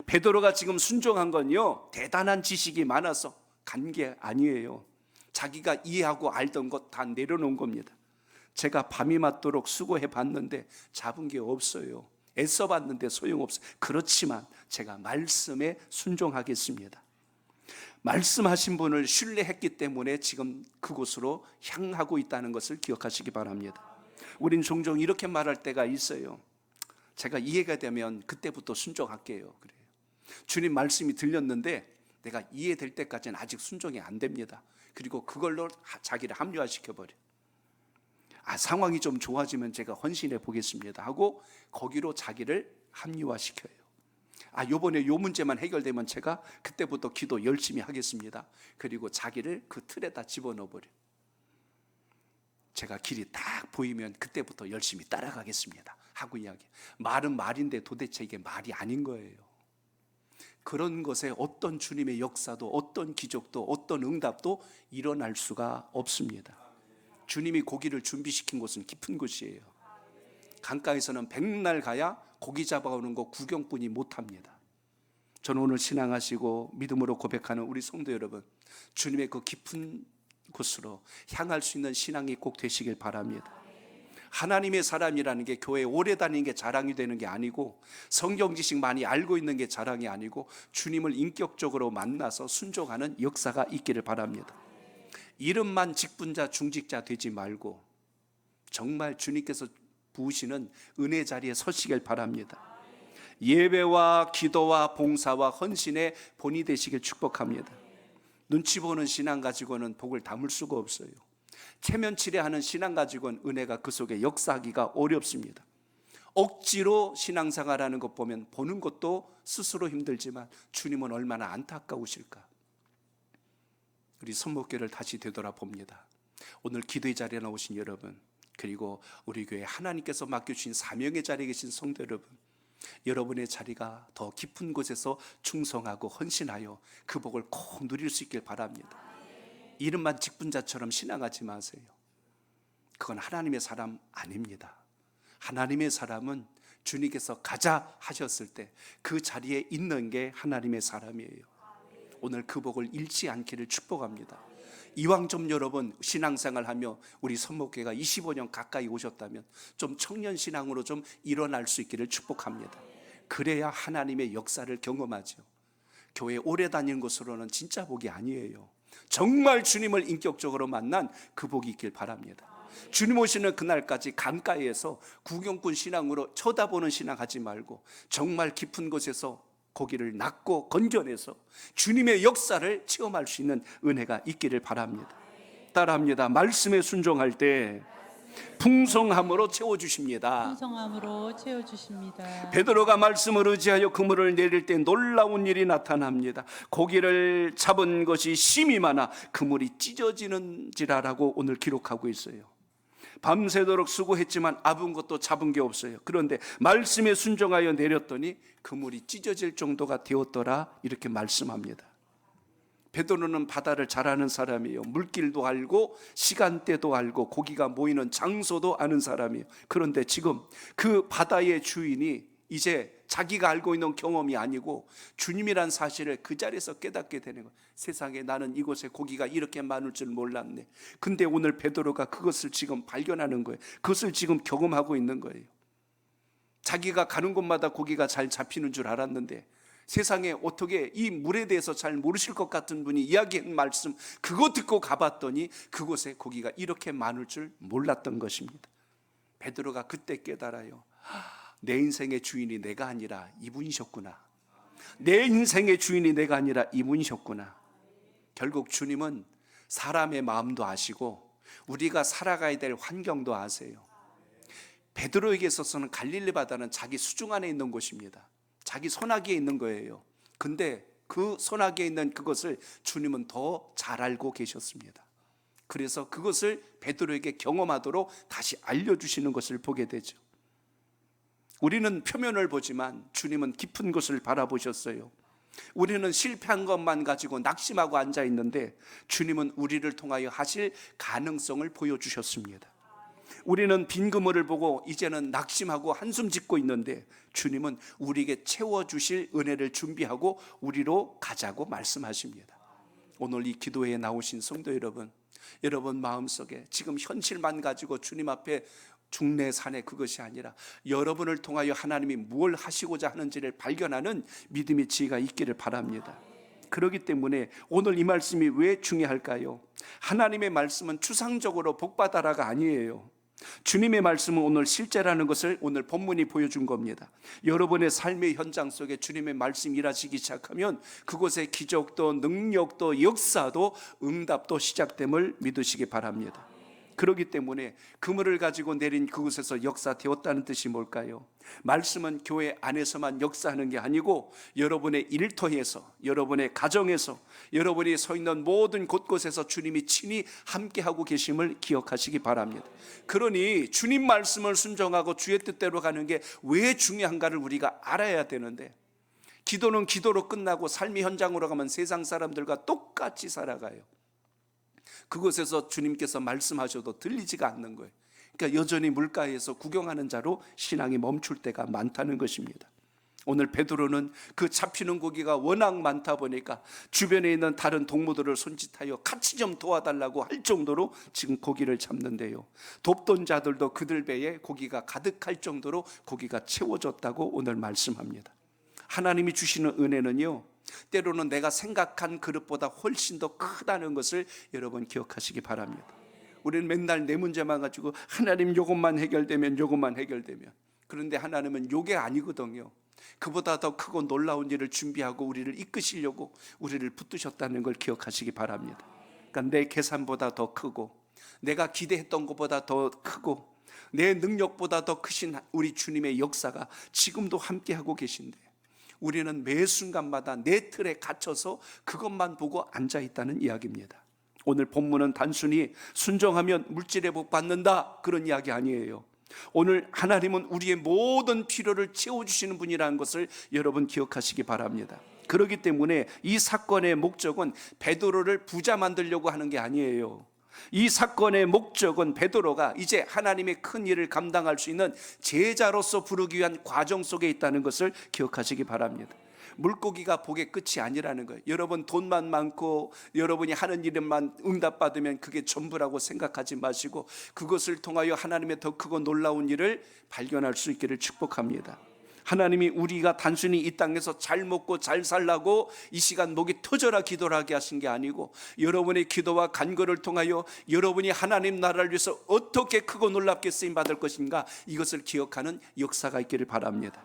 베드로가 지금 순종한 건요, 대단한 지식이 많아서 간 게 아니에요. 자기가 이해하고 알던 것 다 내려놓은 겁니다. 제가 밤이 맞도록 수고해 봤는데 잡은 게 없어요. 애써 봤는데 소용없어요. 그렇지만 제가 말씀에 순종하겠습니다. 말씀하신 분을 신뢰했기 때문에 지금 그곳으로 향하고 있다는 것을 기억하시기 바랍니다. 우린 종종 이렇게 말할 때가 있어요. 제가 이해가 되면 그때부터 순종할게요. 그래요. 주님 말씀이 들렸는데 내가 이해될 때까지는 아직 순종이 안 됩니다. 그리고 그걸로 자기를 합리화시켜버려. 상황이 좀 좋아지면 제가 헌신해 보겠습니다 하고 거기로 자기를 합리화시켜요. 요번에 요 문제만 해결되면 제가 그때부터 기도 열심히 하겠습니다. 그리고 자기를 그 틀에다 집어넣어버려. 제가 길이 딱 보이면 그때부터 열심히 따라가겠습니다 하고 이야기. 말은 말인데 도대체 이게 말이 아닌 거예요. 그런 것에 어떤 주님의 역사도 어떤 기적도 어떤 응답도 일어날 수가 없습니다. 주님이 고기를 준비시킨 곳은 깊은 곳이에요. 강가에서는 백날 가야 고기 잡아오는 거 구경뿐이 못합니다. 저는 오늘 신앙하시고 믿음으로 고백하는 우리 성도 여러분, 주님의 그 깊은 곳으로 향할 수 있는 신앙이 꼭 되시길 바랍니다. 하나님의 사람이라는 게 교회에 오래 다니는 게 자랑이 되는 게 아니고 성경 지식 많이 알고 있는 게 자랑이 아니고 주님을 인격적으로 만나서 순종하는 역사가 있기를 바랍니다. 이름만 직분자 중직자 되지 말고 정말 주님께서 부으시는 은혜 자리에 서시길 바랍니다. 예배와 기도와 봉사와 헌신의 본이 되시길 축복합니다. 눈치 보는 신앙 가지고는 복을 담을 수가 없어요. 체면치레하는 신앙 가지고는 은혜가 그 속에 역사하기가 어렵습니다. 억지로 신앙생활하는 것 보면 보는 것도 스스로 힘들지만 주님은 얼마나 안타까우실까. 우리 손목교를 다시 되돌아봅니다. 오늘 기도의 자리에 나오신 여러분, 그리고 우리 교회 하나님께서 맡겨주신 사명의 자리에 계신 성도 여러분, 여러분의 자리가 더 깊은 곳에서 충성하고 헌신하여 그 복을 꼭 누릴 수 있길 바랍니다. 이름만 직분자처럼 신앙하지 마세요. 그건 하나님의 사람 아닙니다. 하나님의 사람은 주님께서 가자 하셨을 때 그 자리에 있는 게 하나님의 사람이에요. 오늘 그 복을 잃지 않기를 축복합니다. 이왕 좀 여러분 신앙생활하며 우리 선목교회가 25년 가까이 오셨다면 좀 청년 신앙으로 좀 일어날 수 있기를 축복합니다. 그래야 하나님의 역사를 경험하죠. 교회 오래 다니는 것으로는 진짜 복이 아니에요. 정말 주님을 인격적으로 만난 그 복이 있길 바랍니다. 주님 오시는 그날까지 강가에서 구경꾼 신앙으로 쳐다보는 신앙 하지 말고 정말 깊은 곳에서 고기를 낚고 건져내서 주님의 역사를 체험할 수 있는 은혜가 있기를 바랍니다. 따라합니다. 말씀에 순종할 때 풍성함으로 채워주십니다. 풍성함으로 채워주십니다. 베드로가 말씀을 의지하여 그물을 내릴 때 놀라운 일이 나타납니다. 고기를 잡은 것이 심이 많아 그물이 찢어지는지라라고 오늘 기록하고 있어요. 밤새도록 수고했지만 잡은 것도 잡은 게 없어요. 그런데 말씀에 순종하여 내렸더니 그물이 찢어질 정도가 되었더라 이렇게 말씀합니다. 베드로는 바다를 잘 아는 사람이에요. 물길도 알고 시간대도 알고 고기가 모이는 장소도 아는 사람이에요. 그런데 지금 그 바다의 주인이 이제 자기가 알고 있는 경험이 아니고 주님이란 사실을 그 자리에서 깨닫게 되는 거예요. 세상에 나는 이곳에 고기가 이렇게 많을 줄 몰랐네. 근데 오늘 베드로가 그것을 지금 발견하는 거예요. 그것을 지금 경험하고 있는 거예요. 자기가 가는 곳마다 고기가 잘 잡히는 줄 알았는데 세상에 어떻게 이 물에 대해서 잘 모르실 것 같은 분이 이야기한 말씀 그거 듣고 가봤더니 그곳에 고기가 이렇게 많을 줄 몰랐던 것입니다. 베드로가 그때 깨달아요. 내 인생의 주인이 내가 아니라 이분이셨구나. 내 인생의 주인이 내가 아니라 이분이셨구나. 결국 주님은 사람의 마음도 아시고 우리가 살아가야 될 환경도 아세요. 베드로에게 있어서는 갈릴리 바다는 자기 수중 안에 있는 곳입니다. 자기 손아귀에 있는 거예요. 근데 그 손아귀에 있는 그것을 주님은 더 잘 알고 계셨습니다. 그래서 그것을 베드로에게 경험하도록 다시 알려주시는 것을 보게 되죠. 우리는 표면을 보지만 주님은 깊은 것을 바라보셨어요. 우리는 실패한 것만 가지고 낙심하고 앉아 있는데 주님은 우리를 통하여 하실 가능성을 보여주셨습니다. 우리는 빈 그물을 보고 이제는 낙심하고 한숨 짓고 있는데 주님은 우리에게 채워주실 은혜를 준비하고 우리로 가자고 말씀하십니다. 오늘 이 기도회에 나오신 성도 여러분, 여러분 마음속에 지금 현실만 가지고 주님 앞에 중내산에 그것이 아니라 여러분을 통하여 하나님이 무엇을 하시고자 하는지를 발견하는 믿음의 지혜가 있기를 바랍니다. 그렇기 때문에 오늘 이 말씀이 왜 중요할까요? 하나님의 말씀은 추상적으로 복받아라가 아니에요. 주님의 말씀은 오늘 실제라는 것을 오늘 본문이 보여준 겁니다. 여러분의 삶의 현장 속에 주님의 말씀이 일하시기 시작하면 그곳에 기적도 능력도 역사도 응답도 시작됨을 믿으시기 바랍니다. 그렇기 때문에 그물을 가지고 내린 그곳에서 역사되었다는 뜻이 뭘까요? 말씀은 교회 안에서만 역사하는 게 아니고 여러분의 일터에서, 여러분의 가정에서, 여러분이 서 있는 모든 곳곳에서 주님이 친히 함께하고 계심을 기억하시기 바랍니다. 그러니 주님 말씀을 순종하고 주의 뜻대로 가는 게 왜 중요한가를 우리가 알아야 되는데, 기도는 기도로 끝나고 삶의 현장으로 가면 세상 사람들과 똑같이 살아가요. 그곳에서 주님께서 말씀하셔도 들리지가 않는 거예요. 그러니까 여전히 물가에서 구경하는 자로 신앙이 멈출 때가 많다는 것입니다. 오늘 베드로는 그 잡히는 고기가 워낙 많다 보니까 주변에 있는 다른 동무들을 손짓하여 같이 좀 도와달라고 할 정도로 지금 고기를 잡는데요, 돕던 자들도 그들 배에 고기가 가득할 정도로 고기가 채워졌다고 오늘 말씀합니다. 하나님이 주시는 은혜는요, 때로는 내가 생각한 그릇보다 훨씬 더 크다는 것을 여러분 기억하시기 바랍니다. 우리는 맨날 내 문제만 가지고 하나님 요것만 해결되면, 그런데 하나님은 요게 아니거든요. 그보다 더 크고 놀라운 일을 준비하고 우리를 이끄시려고 우리를 붙드셨다는 걸 기억하시기 바랍니다. 그러니까 내 계산보다 더 크고 내가 기대했던 것보다 더 크고 내 능력보다 더 크신 우리 주님의 역사가 지금도 함께하고 계신데 우리는 매 순간마다 내 틀에 갇혀서 그것만 보고 앉아있다는 이야기입니다. 오늘 본문은 단순히 순종하면 물질의 복 받는다 그런 이야기 아니에요. 오늘 하나님은 우리의 모든 필요를 채워주시는 분이라는 것을 여러분 기억하시기 바랍니다. 그렇기 때문에 이 사건의 목적은 베드로를 부자 만들려고 하는 게 아니에요. 이 사건의 목적은 베드로가 이제 하나님의 큰 일을 감당할 수 있는 제자로서 부르기 위한 과정 속에 있다는 것을 기억하시기 바랍니다. 물고기가 복의 끝이 아니라는 거예요. 여러분 돈만 많고 여러분이 하는 일만 응답받으면 그게 전부라고 생각하지 마시고 그것을 통하여 하나님의 더 크고 놀라운 일을 발견할 수 있기를 축복합니다. 하나님이 우리가 단순히 이 땅에서 잘 먹고 잘 살라고 이 시간 목이 터져라 기도를 하게 하신 게 아니고 여러분의 기도와 간구를 통하여 여러분이 하나님 나라를 위해서 어떻게 크고 놀랍게 쓰임받을 것인가 이것을 기억하는 역사가 있기를 바랍니다.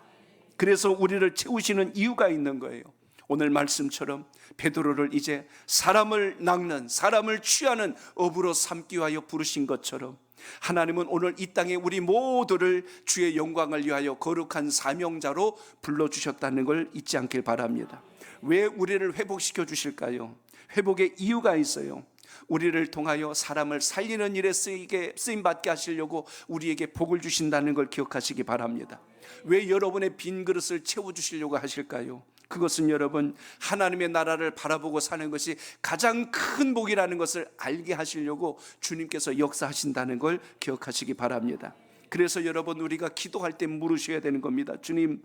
그래서 우리를 채우시는 이유가 있는 거예요. 오늘 말씀처럼 베드로를 이제 사람을 낚는, 사람을 취하는 업으로 삼기 위하여 부르신 것처럼 하나님은 오늘 이 땅에 우리 모두를 주의 영광을 위하여 거룩한 사명자로 불러주셨다는 걸 잊지 않길 바랍니다. 왜 우리를 회복시켜 주실까요? 회복의 이유가 있어요. 우리를 통하여 사람을 살리는 일에 쓰임받게 하시려고 우리에게 복을 주신다는 걸 기억하시기 바랍니다. 왜 여러분의 빈 그릇을 채워주시려고 하실까요? 그것은 여러분 하나님의 나라를 바라보고 사는 것이 가장 큰 복이라는 것을 알게 하시려고 주님께서 역사하신다는 걸 기억하시기 바랍니다. 그래서 여러분 우리가 기도할 때 물으셔야 되는 겁니다. 주님,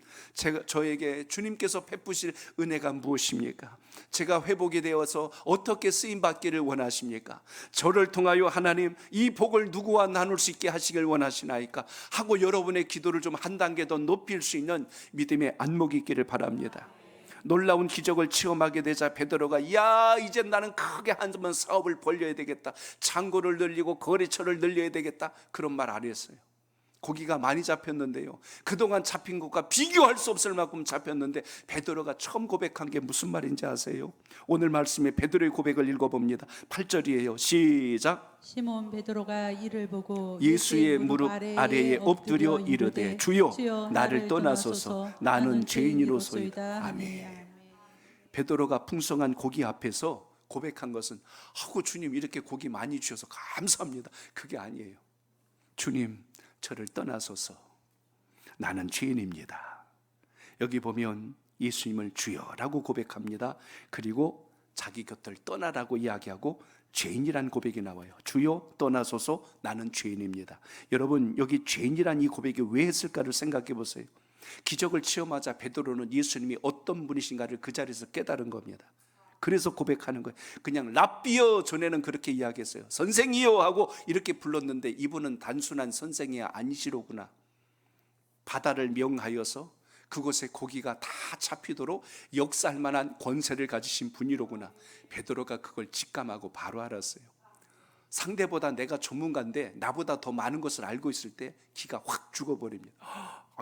저에게 주님께서 베푸실 은혜가 무엇입니까? 제가 회복이 되어서 어떻게 쓰임받기를 원하십니까? 저를 통하여 하나님 이 복을 누구와 나눌 수 있게 하시길 원하시나이까? 하고 여러분의 기도를 좀 한 단계 더 높일 수 있는 믿음의 안목이 있기를 바랍니다. 놀라운 기적을 체험하게 되자 베드로가 야 이제 나는 크게 한번 사업을 벌려야 되겠다, 창고를 늘리고 거래처를 늘려야 되겠다 그런 말 안 했어요. 고기가 많이 잡혔는데요, 그동안 잡힌 것과 비교할 수 없을 만큼 잡혔는데 베드로가 처음 고백한 게 무슨 말인지 아세요? 오늘 말씀에 베드로의 고백을 읽어봅니다. 8절이에요. 시작. 시몬 베드로가 이를 보고 예수의 무릎 아래에 엎드려 이르되 주여 나를 떠나소서 나는 죄인이로소이다. 아멘. 베드로가 풍성한 고기 앞에서 고백한 것은 아이고 주님 이렇게 고기 많이 주셔서 감사합니다, 그게 아니에요. 주님 저를 떠나소서 나는 죄인입니다. 여기 보면 예수님을 주여라고 고백합니다. 그리고 자기 곁을 떠나라고 이야기하고 죄인이란 고백이 나와요. 주여 떠나소서 나는 죄인입니다. 여러분 여기 죄인이란 이 고백이 왜 했을까를 생각해 보세요. 기적을 체험하자 베드로는 예수님이 어떤 분이신가를 그 자리에서 깨달은 겁니다. 그래서 고백하는 거예요. 그냥 랍비여, 전에는 그렇게 이야기했어요. 선생이여 하고 이렇게 불렀는데 이분은 단순한 선생이 아니시로구나. 바다를 명하여서 그곳에 고기가 다 잡히도록 역사할 만한 권세를 가지신 분이로구나. 베드로가 그걸 직감하고 바로 알았어요. 상대보다 내가 전문가인데 나보다 더 많은 것을 알고 있을 때 기가 확 죽어버립니다.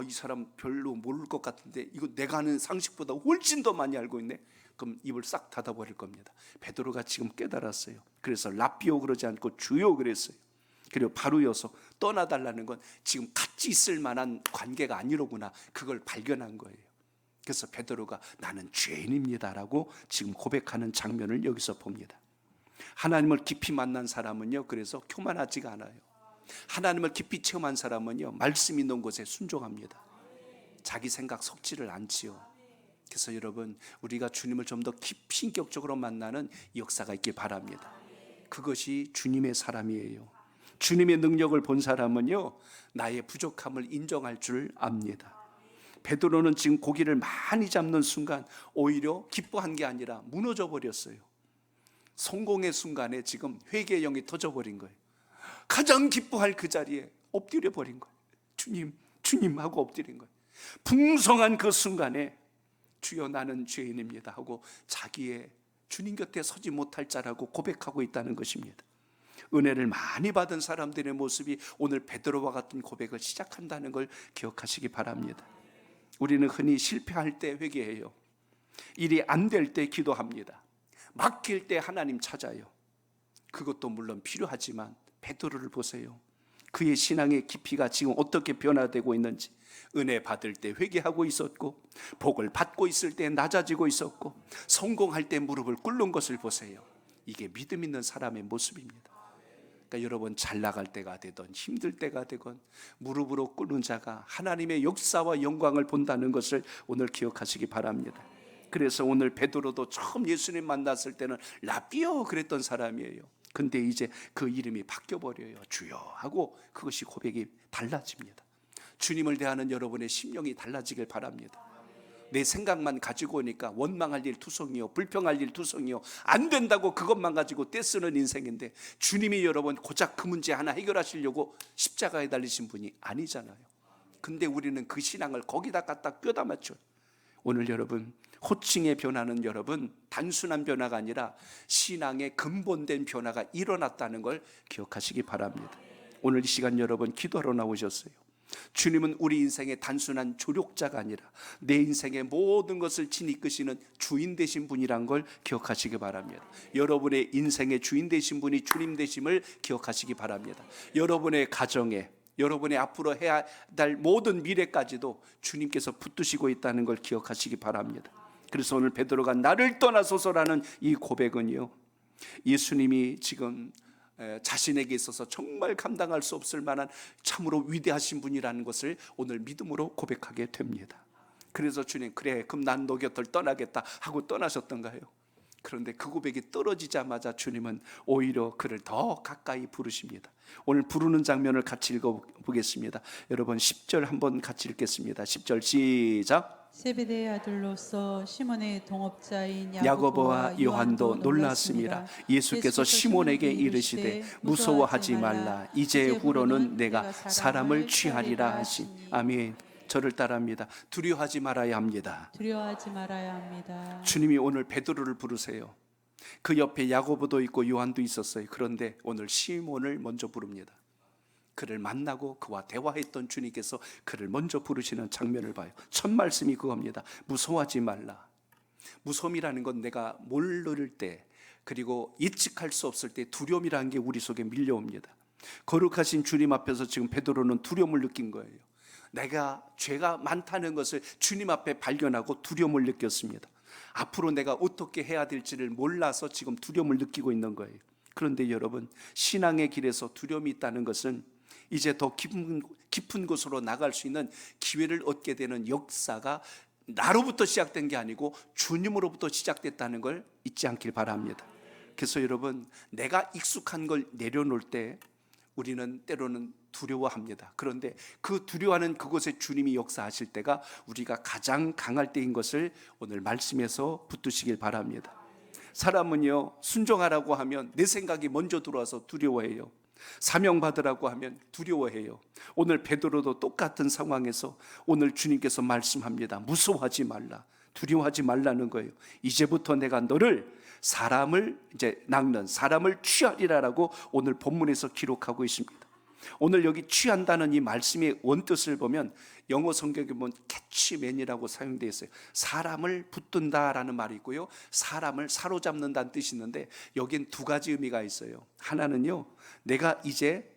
이 사람 별로 모를 것 같은데 이거 내가 아는 상식보다 훨씬 더 많이 알고 있네. 그럼 입을 싹 닫아버릴 겁니다. 베드로가 지금 깨달았어요. 그래서 랍비오 그러지 않고 주요 그랬어요. 그리고 바로 이어서 떠나달라는 건 지금 같이 있을 만한 관계가 아니로구나, 그걸 발견한 거예요. 그래서 베드로가 나는 죄인입니다라고 지금 고백하는 장면을 여기서 봅니다. 하나님을 깊이 만난 사람은요, 그래서 교만하지가 않아요. 하나님을 깊이 체험한 사람은요, 말씀 있는 곳에 순종합니다. 자기 생각 섞지를 않지요. 그래서 여러분 우리가 주님을 좀 더 깊이 인격적으로 만나는 역사가 있길 바랍니다. 그것이 주님의 사람이에요. 주님의 능력을 본 사람은요, 나의 부족함을 인정할 줄 압니다. 베드로는 지금 고기를 많이 잡는 순간 오히려 기뻐한 게 아니라 무너져 버렸어요. 성공의 순간에 지금 회개의 영이 터져버린 거예요. 가장 기뻐할 그 자리에 엎드려 버린 거예요. 주님, 주님 하고 엎드린 거예요. 풍성한 그 순간에 주여 나는 죄인입니다 하고 자기의 주님 곁에 서지 못할 자라고 고백하고 있다는 것입니다. 은혜를 많이 받은 사람들의 모습이 오늘 베드로와 같은 고백을 시작한다는 걸 기억하시기 바랍니다. 우리는 흔히 실패할 때 회개해요. 일이 안 될 때 기도합니다. 막힐 때 하나님 찾아요. 그것도 물론 필요하지만 베드로를 보세요. 그의 신앙의 깊이가 지금 어떻게 변화되고 있는지, 은혜 받을 때 회개하고 있었고 복을 받고 있을 때 낮아지고 있었고 성공할 때 무릎을 꿇는 것을 보세요. 이게 믿음 있는 사람의 모습입니다. 그러니까 여러분 잘 나갈 때가 되든 힘들 때가 되건 무릎으로 꿇는 자가 하나님의 역사와 영광을 본다는 것을 오늘 기억하시기 바랍니다. 그래서 오늘 베드로도 처음 예수님 만났을 때는 랍비여 그랬던 사람이에요. 근데 이제 그 이름이 바뀌어버려요. 주여 하고 그것이 고백이 달라집니다. 주님을 대하는 여러분의 심령이 달라지길 바랍니다. 내 생각만 가지고 오니까 원망할 일 투성이요, 불평할 일 투성이요, 안 된다고 그것만 가지고 떼쓰는 인생인데 주님이 여러분 고작 그 문제 하나 해결하시려고 십자가에 달리신 분이 아니잖아요. 근데 우리는 그 신앙을 거기다 갖다 껴다 맞춰요. 오늘 여러분 호칭의 변화는 여러분 단순한 변화가 아니라 신앙의 근본된 변화가 일어났다는 걸 기억하시기 바랍니다. 오늘 이 시간 여러분 기도하러 나오셨어요. 주님은 우리 인생의 단순한 조력자가 아니라 내 인생의 모든 것을 이끄시는 주인 되신 분이란 걸 기억하시기 바랍니다. 여러분의 인생의 주인 되신 분이 주님 되심을 기억하시기 바랍니다. 여러분의 가정에, 여러분의 앞으로 해야 할 모든 미래까지도 주님께서 붙드시고 있다는 걸 기억하시기 바랍니다. 그래서 오늘 베드로가 나를 떠나소서라는 이 고백은요, 예수님이 지금 자신에게 있어서 정말 감당할 수 없을 만한 참으로 위대하신 분이라는 것을 오늘 믿음으로 고백하게 됩니다. 그래서 주님 그래 그럼 난 너 곁을 떠나겠다 하고 떠나셨던가요? 그런데 그 고백이 떨어지자마자 주님은 오히려 그를 더 가까이 부르십니다. 오늘 부르는 장면을 같이 읽어보겠습니다. 여러분 10절 한번 같이 읽겠습니다. 10절 시작. 세베대의 아들로서 시몬의 동업자인 야고보와 요한도 놀랐습니다. 예수께서 시몬에게 이르시되 무서워하지 말라. 이제 후로는 내가 사람을 취하리라 하시니. 아멘. 저를 따라합니다. 두려워하지 말아야 합니다. 두려워하지 말아야 합니다. 주님이 오늘 베드로를 부르세요. 그 옆에 야고보도 있고 요한도 있었어요. 그런데 오늘 시몬을 먼저 부릅니다. 그를 만나고 그와 대화했던 주님께서 그를 먼저 부르시는 장면을 봐요. 첫 말씀이 그겁니다. 무서워하지 말라. 무서움이라는 건 내가 모를 때, 그리고 예측할 수 없을 때 두려움이라는 게 우리 속에 밀려옵니다. 거룩하신 주님 앞에서 지금 베드로는 두려움을 느낀 거예요. 내가 죄가 많다는 것을 주님 앞에 발견하고 두려움을 느꼈습니다. 앞으로 내가 어떻게 해야 될지를 몰라서 지금 두려움을 느끼고 있는 거예요. 그런데 여러분, 신앙의 길에서 두려움이 있다는 것은 이제 더 깊은 곳으로 나갈 수 있는 기회를 얻게 되는 역사가 나로부터 시작된 게 아니고 주님으로부터 시작됐다는 걸 잊지 않길 바랍니다. 그래서 여러분, 내가 익숙한 걸 내려놓을 때 우리는 때로는 두려워합니다. 그런데 그 두려워하는 그곳에 주님이 역사하실 때가 우리가 가장 강할 때인 것을 오늘 말씀에서 붙드시길 바랍니다. 사람은요, 순종하라고 하면 내 생각이 먼저 들어와서 두려워해요. 사명 받으라고 하면 두려워해요. 오늘 베드로도 똑같은 상황에서 오늘 주님께서 말씀합니다. 무서워하지 말라, 두려워하지 말라는 거예요. 이제부터 내가 너를 사람을 이제 낚는, 사람을 취하리라라고 오늘 본문에서 기록하고 있습니다. 오늘 여기 취한다는 이 말씀의 원뜻을 보면 영어 성경에 보면 캐치맨이라고 사용되어 있어요. 사람을 붙든다라는 말이 있고요, 사람을 사로잡는다는 뜻이 있는데 여긴 두 가지 의미가 있어요. 하나는요, 내가 이제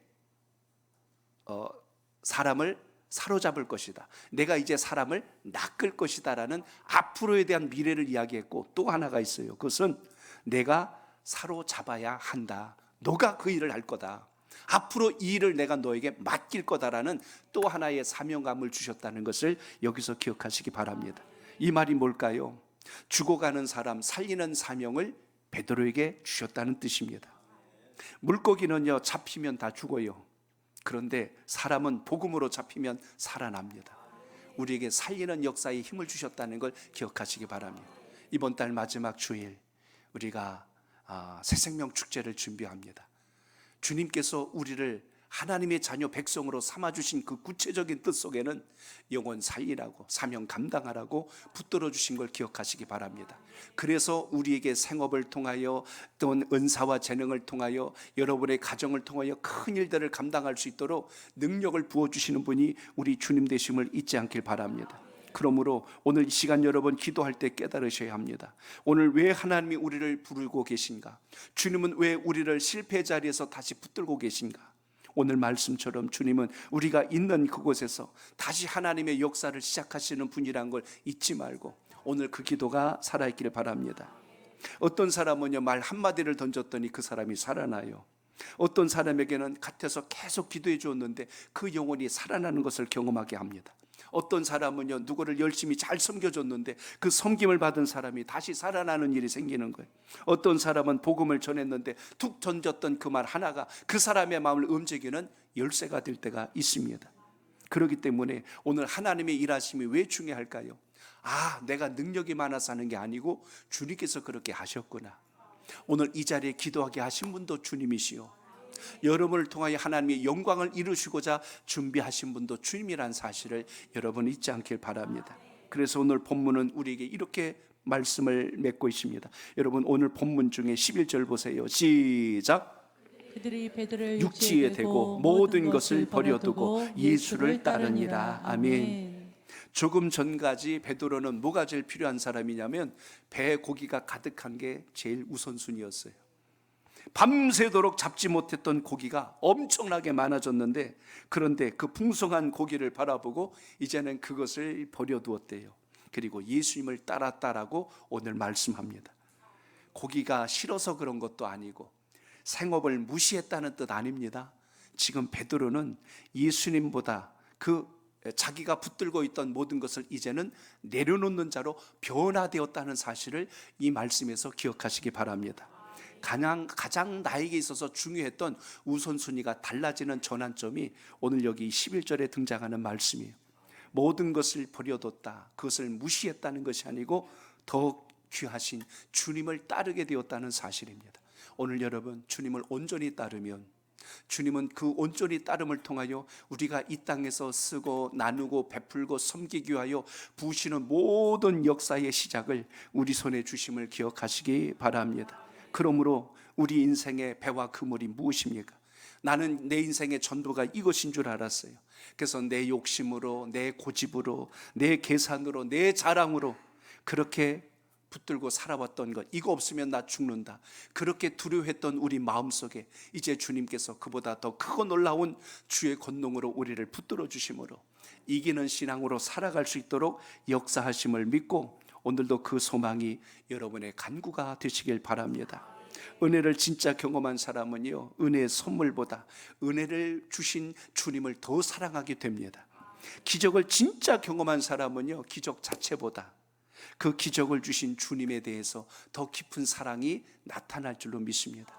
사람을 사로잡을 것이다, 내가 이제 사람을 낚을 것이다 라는 앞으로에 대한 미래를 이야기했고, 또 하나가 있어요. 그것은 내가 사로잡아야 한다, 너가 그 일을 할 거다, 앞으로 이 일을 내가 너에게 맡길 거다라는 또 하나의 사명감을 주셨다는 것을 여기서 기억하시기 바랍니다. 이 말이 뭘까요? 죽어가는 사람 살리는 사명을 베드로에게 주셨다는 뜻입니다. 물고기는요, 잡히면 다 죽어요. 그런데 사람은 복음으로 잡히면 살아납니다. 우리에게 살리는 역사에 힘을 주셨다는 걸 기억하시기 바랍니다. 이번 달 마지막 주일 우리가 새생명 축제를 준비합니다. 주님께서 우리를 하나님의 자녀 백성으로 삼아주신 그 구체적인 뜻 속에는 영혼 살리라고, 사명 감당하라고 붙들어 주신 걸 기억하시기 바랍니다. 그래서 우리에게 생업을 통하여, 또는 은사와 재능을 통하여, 여러분의 가정을 통하여 큰 일들을 감당할 수 있도록 능력을 부어주시는 분이 우리 주님 되심을 잊지 않길 바랍니다. 그러므로 오늘 이 시간 여러분 기도할 때 깨달으셔야 합니다. 오늘 왜 하나님이 우리를 부르고 계신가? 주님은 왜 우리를 실패 자리에서 다시 붙들고 계신가? 오늘 말씀처럼 주님은 우리가 있는 그곳에서 다시 하나님의 역사를 시작하시는 분이란 걸 잊지 말고 오늘 그 기도가 살아있기를 바랍니다. 어떤 사람은요, 말 한마디를 던졌더니 그 사람이 살아나요. 어떤 사람에게는 gat에서 계속 기도해 주었는데 그 영혼이 살아나는 것을 경험하게 합니다. 어떤 사람은요, 누구를 열심히 잘 섬겨줬는데 그 섬김을 받은 사람이 다시 살아나는 일이 생기는 거예요. 어떤 사람은 복음을 전했는데 툭 던졌던 그 말 하나가 그 사람의 마음을 움직이는 열쇠가 될 때가 있습니다. 그렇기 때문에 오늘 하나님의 일하심이 왜 중요할까요? 내가 능력이 많아서 하는 게 아니고 주님께서 그렇게 하셨구나. 오늘 이 자리에 기도하게 하신 분도 주님이시요, 여러분을 통하여 하나님의 영광을 이루시고자 준비하신 분도 주님이란 사실을 여러분 잊지 않길 바랍니다. 그래서 오늘 본문은 우리에게 이렇게 말씀을 맺고 있습니다. 여러분 오늘 본문 중에 11절 보세요. 시작. 그들이 베드로를 육지에 대고 모든 것을 버려두고 예수를 따르니라. 아멘. 조금 전까지 베드로는 뭐가 제일 필요한 사람이냐면 배에 고기가 가득한 게 제일 우선순위였어요. 밤새도록 잡지 못했던 고기가 엄청나게 많아졌는데, 그런데 그 풍성한 고기를 바라보고 이제는 그것을 버려두었대요. 그리고 예수님을 따랐다라고 오늘 말씀합니다. 고기가 싫어서 그런 것도 아니고 생업을 무시했다는 뜻 아닙니다. 지금 베드로는 예수님보다 그 자기가 붙들고 있던 모든 것을 이제는 내려놓는 자로 변화되었다는 사실을 이 말씀에서 기억하시기 바랍니다. 가장 나에게 있어서 중요했던 우선순위가 달라지는 전환점이 오늘 여기 11절에 등장하는 말씀이에요. 모든 것을 버려뒀다, 그것을 무시했다는 것이 아니고 더 귀하신 주님을 따르게 되었다는 사실입니다. 오늘 여러분 주님을 온전히 따르면, 주님은 그 온전히 따름을 통하여 우리가 이 땅에서 쓰고 나누고 베풀고 섬기기 위하여 부으시는 모든 역사의 시작을 우리 손에 주심을 기억하시기 바랍니다. 그러므로 우리 인생의 배와 그물이 무엇입니까? 나는 내 인생의 전부가 이것인 줄 알았어요. 그래서 내 욕심으로, 내 고집으로, 내 계산으로, 내 자랑으로 그렇게 붙들고 살아왔던 것, 이거 없으면 나 죽는다, 그렇게 두려워했던 우리 마음속에 이제 주님께서 그보다 더 크고 놀라운 주의 권능으로 우리를 붙들어 주심으로 이기는 신앙으로 살아갈 수 있도록 역사하심을 믿고 오늘도 그 소망이 여러분의 간구가 되시길 바랍니다. 은혜를 진짜 경험한 사람은요, 은혜의 선물보다 은혜를 주신 주님을 더 사랑하게 됩니다. 기적을 진짜 경험한 사람은요, 기적 자체보다 그 기적을 주신 주님에 대해서 더 깊은 사랑이 나타날 줄로 믿습니다.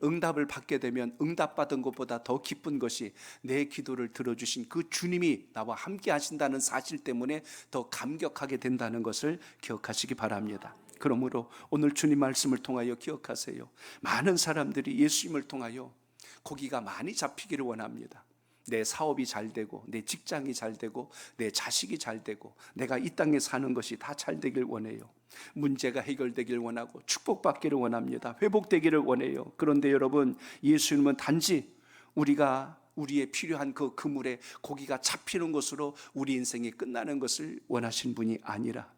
응답을 받게 되면 응답받은 것보다 더 기쁜 것이 내 기도를 들어주신 그 주님이 나와 함께 하신다는 사실 때문에 더 감격하게 된다는 것을 기억하시기 바랍니다. 그러므로 오늘 주님 말씀을 통하여 기억하세요. 많은 사람들이 예수님을 통하여 고기가 많이 잡히기를 원합니다. 내 사업이 잘 되고, 내 직장이 잘 되고, 내 자식이 잘 되고, 내가 이 땅에 사는 것이 다 잘 되길 원해요. 문제가 해결되길 원하고 축복받기를 원합니다. 회복되기를 원해요. 그런데 여러분, 예수님은 단지 우리가 우리의 필요한 그 그물에 고기가 잡히는 것으로 우리 인생이 끝나는 것을 원하신 분이 아니라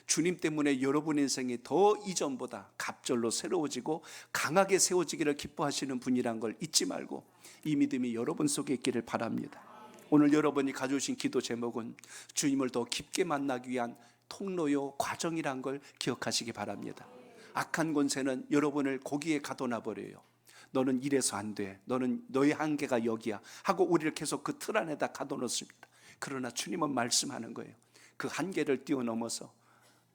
주님 때문에 여러분 인생이 더 이전보다 갑절로 새로워지고 강하게 세워지기를 기뻐하시는 분이란 걸 잊지 말고 이 믿음이 여러분 속에 있기를 바랍니다. 오늘 여러분이 가져오신 기도 제목은 주님을 더 깊게 만나기 위한 통로요 과정이란 걸 기억하시기 바랍니다. 악한 권세는 여러분을 거기에 가둬놔 버려요. 너는 이래서 안 돼, 너는 너의 한계가 여기야 하고 우리를 계속 그 틀 안에다 가둬놓습니다. 그러나 주님은 말씀하는 거예요. 그 한계를 뛰어넘어서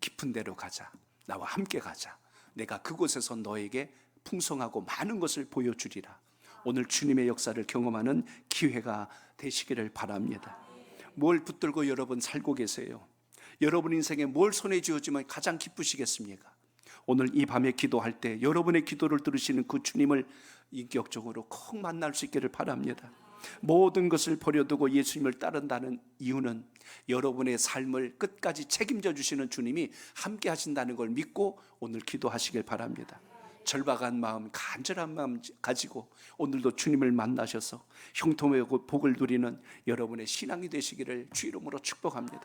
깊은 데로 가자, 나와 함께 가자, 내가 그곳에서 너에게 풍성하고 많은 것을 보여주리라. 오늘 주님의 역사를 경험하는 기회가 되시기를 바랍니다. 뭘 붙들고 여러분 살고 계세요? 여러분 인생에 뭘 손에 쥐어주면 가장 기쁘시겠습니까? 오늘 이 밤에 기도할 때 여러분의 기도를 들으시는 그 주님을 인격적으로 꼭 만날 수 있기를 바랍니다. 모든 것을 버려두고 예수님을 따른다는 이유는 여러분의 삶을 끝까지 책임져 주시는 주님이 함께 하신다는 걸 믿고 오늘 기도하시길 바랍니다. 절박한 마음, 간절한 마음 가지고 오늘도 주님을 만나셔서 형통의 복을 누리는 여러분의 신앙이 되시기를 주 이름으로 축복합니다.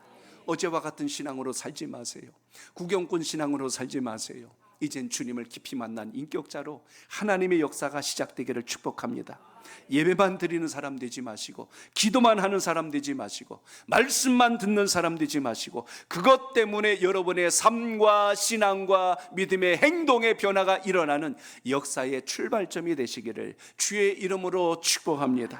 어제와 같은 신앙으로 살지 마세요. 구경꾼 신앙으로 살지 마세요. 이젠 주님을 깊이 만난 인격자로 하나님의 역사가 시작되기를 축복합니다. 예배만 드리는 사람 되지 마시고, 기도만 하는 사람 되지 마시고, 말씀만 듣는 사람 되지 마시고, 그것 때문에 여러분의 삶과 신앙과 믿음의 행동의 변화가 일어나는 역사의 출발점이 되시기를 주의 이름으로 축복합니다.